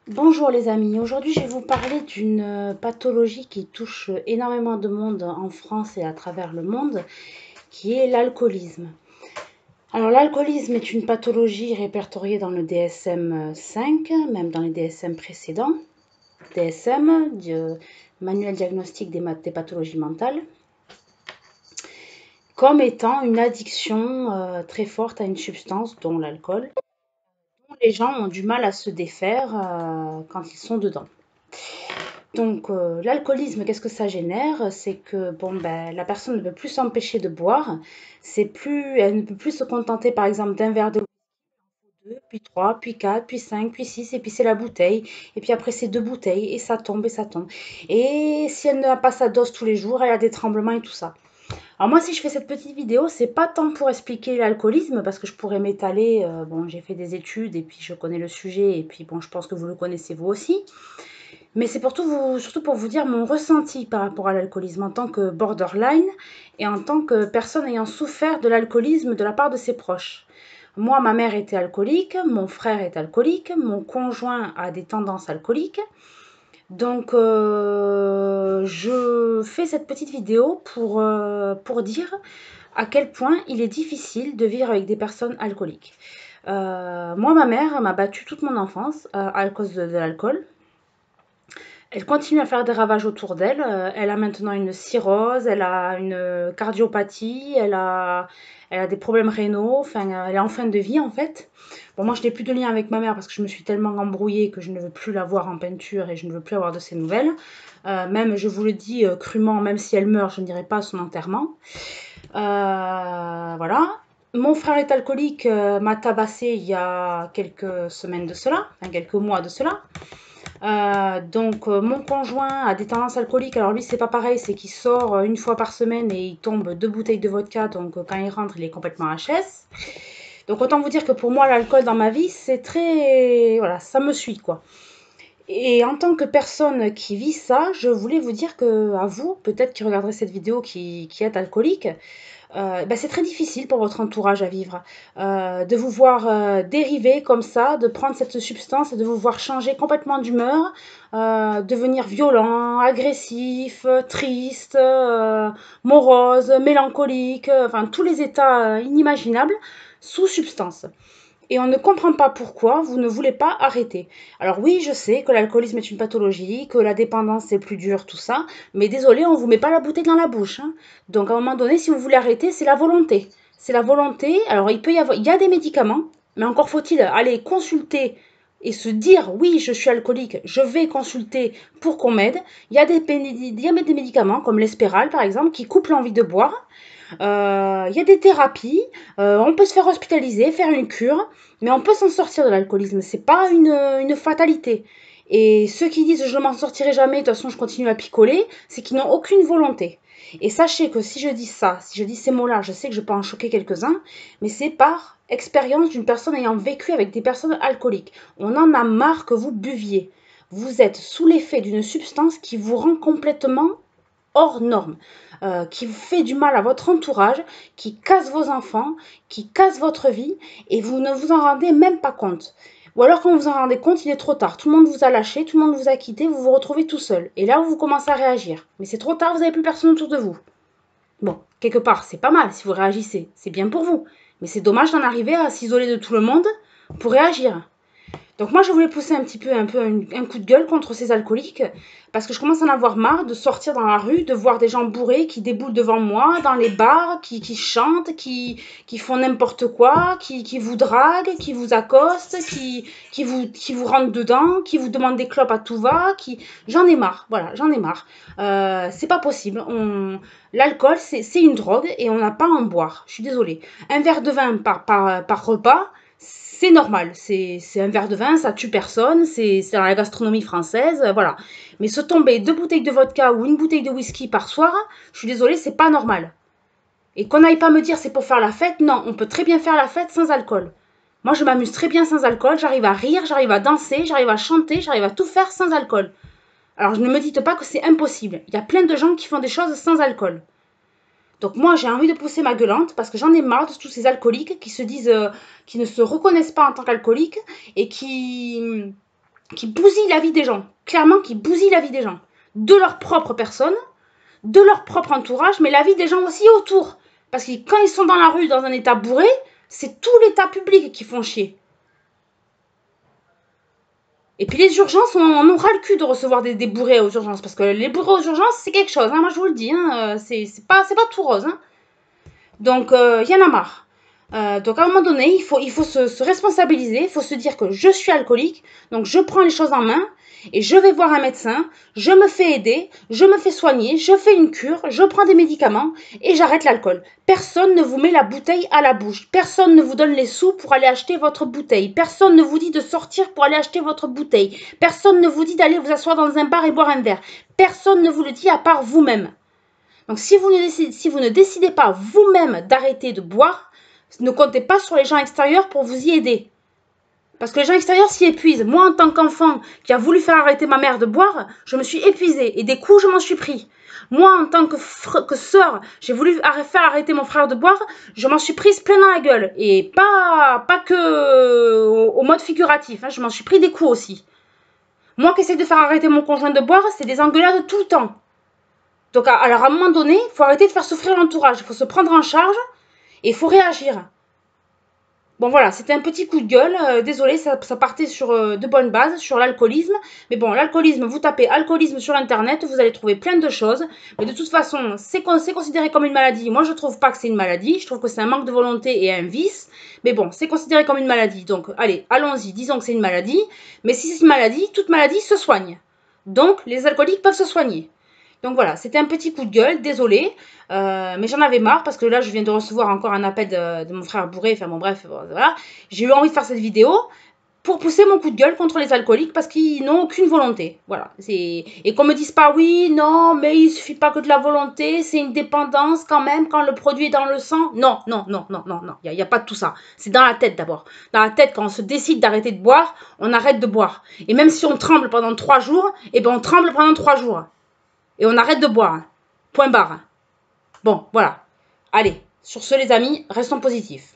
Bonjour les amis, aujourd'hui je vais vous parler d'une pathologie qui touche énormément de monde en France et à travers le monde, qui est l'alcoolisme. Alors l'alcoolisme est une pathologie répertoriée dans le DSM-5, même dans les DSM précédents. DSM, Manuel diagnostic des pathologies mentales, comme étant une addiction très forte à une substance, dont l'alcool, dont les gens ont du mal à se défaire quand ils sont dedans. Donc, l'alcoolisme, qu'est-ce que ça génère? C'est que bon, ben, la personne ne peut plus s'empêcher de boire. Elle ne peut plus se contenter, par exemple, d'un verre de deux, puis trois, puis quatre, puis cinq, puis six, et puis c'est la bouteille. Et puis après, c'est deux bouteilles, et ça tombe, et ça tombe. Et si elle n'a pas sa dose tous les jours, elle a des tremblements et tout ça. Alors moi, si je fais cette petite vidéo, c'est pas tant pour expliquer l'alcoolisme, parce que je pourrais m'étaler. Bon, j'ai fait des études, et puis je connais le sujet, et puis bon, je pense que vous le connaissez vous aussi. Mais c'est surtout pour vous dire mon ressenti par rapport à l'alcoolisme en tant que borderline et en tant que personne ayant souffert de l'alcoolisme de la part de ses proches. Moi, ma mère était alcoolique, mon frère est alcoolique, mon conjoint a des tendances alcooliques. Donc, je fais cette petite vidéo pour dire à quel point il est difficile de vivre avec des personnes alcooliques. Moi, ma mère m'a battue toute mon enfance à cause de l'alcool. Elle continue à faire des ravages autour d'elle. Elle a maintenant une cirrhose, elle a une cardiopathie, elle a des problèmes rénaux, enfin, elle est en fin de vie en fait. Bon, moi je n'ai plus de lien avec ma mère parce que je me suis tellement embrouillée que je ne veux plus la voir en peinture et je ne veux plus avoir de ses nouvelles. Même, je vous le dis crûment, même si elle meurt, je n'irai pas à son enterrement. Voilà. Mon frère est alcoolique, m'a tabassé il y a quelques semaines de cela, enfin quelques mois de cela. Donc, mon conjoint a des tendances alcooliques. Alors lui, c'est pas pareil, c'est qu'il sort une fois par semaine et il tombe deux bouteilles de vodka. Donc, quand il rentre, il est complètement HS. Donc, autant vous dire que pour moi, l'alcool dans ma vie, c'est très... Voilà, ça me suit, quoi. Et en tant que personne qui vit ça, je voulais vous dire que, à vous, peut-être qui regarderez cette vidéo, qui êtes alcoolique, bah, c'est très difficile pour votre entourage à vivre, de vous voir dériver comme ça, de prendre cette substance et de vous voir changer complètement d'humeur, devenir violent, agressif, triste, morose, mélancolique, enfin tous les états inimaginables sous substance. Et on ne comprend pas pourquoi vous ne voulez pas arrêter. Alors oui, je sais que l'alcoolisme est une pathologie, que la dépendance c'est plus dur, tout ça, mais désolé, on vous met pas la bouteille dans la bouche, hein. Donc à un moment donné, si vous voulez arrêter, c'est la volonté. C'est la volonté. Alors il y a des médicaments, mais encore faut-il aller consulter et se dire oui, je suis alcoolique, je vais consulter pour qu'on m'aide. Il y a des médicaments comme l'Espéral par exemple qui coupent l'envie de boire. Il y a des thérapies, on peut se faire hospitaliser, faire une cure, mais on peut s'en sortir de l'alcoolisme. C'est pas une fatalité. Et ceux qui disent je ne m'en sortirai jamais, de toute façon je continue à picoler, c'est qu'ils n'ont aucune volonté. Et sachez que si je dis ça, si je dis ces mots-là, je sais que je peux en choquer quelques-uns, mais c'est par expérience d'une personne ayant vécu avec des personnes alcooliques. On en a marre que vous buviez. Vous êtes sous l'effet d'une substance qui vous rend complètement hors norme, qui fait du mal à votre entourage, qui casse vos enfants, qui casse votre vie, et vous ne vous en rendez même pas compte. Ou alors quand vous vous en rendez compte, il est trop tard. Tout le monde vous a lâché, tout le monde vous a quitté, vous vous retrouvez tout seul. Et là, vous commencez à réagir. Mais c'est trop tard, vous n'avez plus personne autour de vous. Bon, quelque part, c'est pas mal si vous réagissez. C'est bien pour vous. Mais c'est dommage d'en arriver à s'isoler de tout le monde pour réagir. Donc moi, je voulais pousser un coup de gueule contre ces alcooliques parce que je commence à en avoir marre de sortir dans la rue, de voir des gens bourrés qui déboulent devant moi, dans les bars, qui chantent, qui font n'importe quoi, qui vous draguent, qui vous accostent, qui vous rentrent dedans, qui vous demandent des clopes à tout va. J'en ai marre, voilà, j'en ai marre. C'est pas possible. L'alcool, c'est une drogue et on n'a pas à en boire. Je suis désolée. Un verre de vin par repas, c'est normal, c'est un verre de vin, ça tue personne, c'est dans la gastronomie française, voilà. Mais se tomber deux bouteilles de vodka ou une bouteille de whisky par soir, je suis désolée, c'est pas normal. Et qu'on n'aille pas me dire c'est pour faire la fête, non, on peut très bien faire la fête sans alcool. Moi, je m'amuse très bien sans alcool, j'arrive à rire, j'arrive à danser, j'arrive à chanter, j'arrive à tout faire sans alcool. Alors, ne me dites pas que c'est impossible. Il y a plein de gens qui font des choses sans alcool. Donc moi, j'ai envie de pousser ma gueulante parce que j'en ai marre de tous ces alcooliques qui se disent, qui ne se reconnaissent pas en tant qu'alcooliques et qui bousillent la vie des gens. Clairement, qui bousillent la vie des gens. De leur propre personne, de leur propre entourage, mais la vie des gens aussi autour. Parce que quand ils sont dans la rue, dans un état bourré, c'est tout l'état public qui font chier. Et puis les urgences, on aura le cul de recevoir des bourrés aux urgences. Parce que les bourrés aux urgences, c'est quelque chose. Hein, moi, je vous le dis. Hein, c'est pas tout rose. Hein. Donc, il y en a marre. Donc, à un moment donné, il faut se responsabiliser. Il faut se dire que je suis alcoolique. Donc, je prends les choses en main. Et je vais voir un médecin. Je me fais aider. Je me fais soigner. Je fais une cure. Je prends des médicaments. Et j'arrête l'alcool. Personne ne vous met la bouteille à la bouche. Personne ne vous donne les sous pour aller acheter votre bouteille. Personne ne vous dit de sortir pour aller acheter votre bouteille. Personne ne vous dit d'aller vous asseoir dans un bar et boire un verre. Personne ne vous le dit à part vous-même. Donc, si vous ne décidez pas vous-même d'arrêter de boire, ne comptez pas sur les gens extérieurs pour vous y aider. Parce que les gens extérieurs s'y épuisent. Moi, en tant qu'enfant qui a voulu faire arrêter ma mère de boire, je me suis épuisée. Et des coups, je m'en suis pris. Moi, en tant que sœur, j'ai voulu faire arrêter mon frère de boire, je m'en suis prise plein dans la gueule. Et pas que au mode figuratif. Hein, je m'en suis pris des coups aussi. Moi qui essaie de faire arrêter mon conjoint de boire, c'est des engueulades tout le temps. Donc, alors à un moment donné, il faut arrêter de faire souffrir l'entourage. Il faut se prendre en charge et il faut réagir. Bon, voilà, c'était un petit coup de gueule. Désolé, ça partait sur de bonnes bases, sur l'alcoolisme. Mais bon, l'alcoolisme, vous tapez alcoolisme sur Internet, vous allez trouver plein de choses. Mais de toute façon, c'est considéré comme une maladie. Moi, je ne trouve pas que c'est une maladie. Je trouve que c'est un manque de volonté et un vice. Mais bon, c'est considéré comme une maladie. Donc, allez, allons-y, disons que c'est une maladie. Mais si c'est une maladie, toute maladie se soigne. Donc, les alcooliques peuvent se soigner. Donc voilà, c'était un petit coup de gueule, désolé, mais j'en avais marre parce que là je viens de recevoir encore un appel de mon frère bourré, enfin bon bref, voilà. J'ai eu envie de faire cette vidéo pour pousser mon coup de gueule contre les alcooliques parce qu'ils n'ont aucune volonté, voilà. Et qu'on me dise pas oui, non, mais il suffit pas que de la volonté, c'est une dépendance quand même quand le produit est dans le sang. Non, non, non, non, non, non, il n'y a pas de tout ça. C'est dans la tête d'abord. Dans la tête, quand on se décide d'arrêter de boire, on arrête de boire. Et même si on tremble pendant 3 jours, eh ben on tremble pendant 3 jours. Et on arrête de boire. Point barre. Bon, voilà. Allez, sur ce les amis, restons positifs.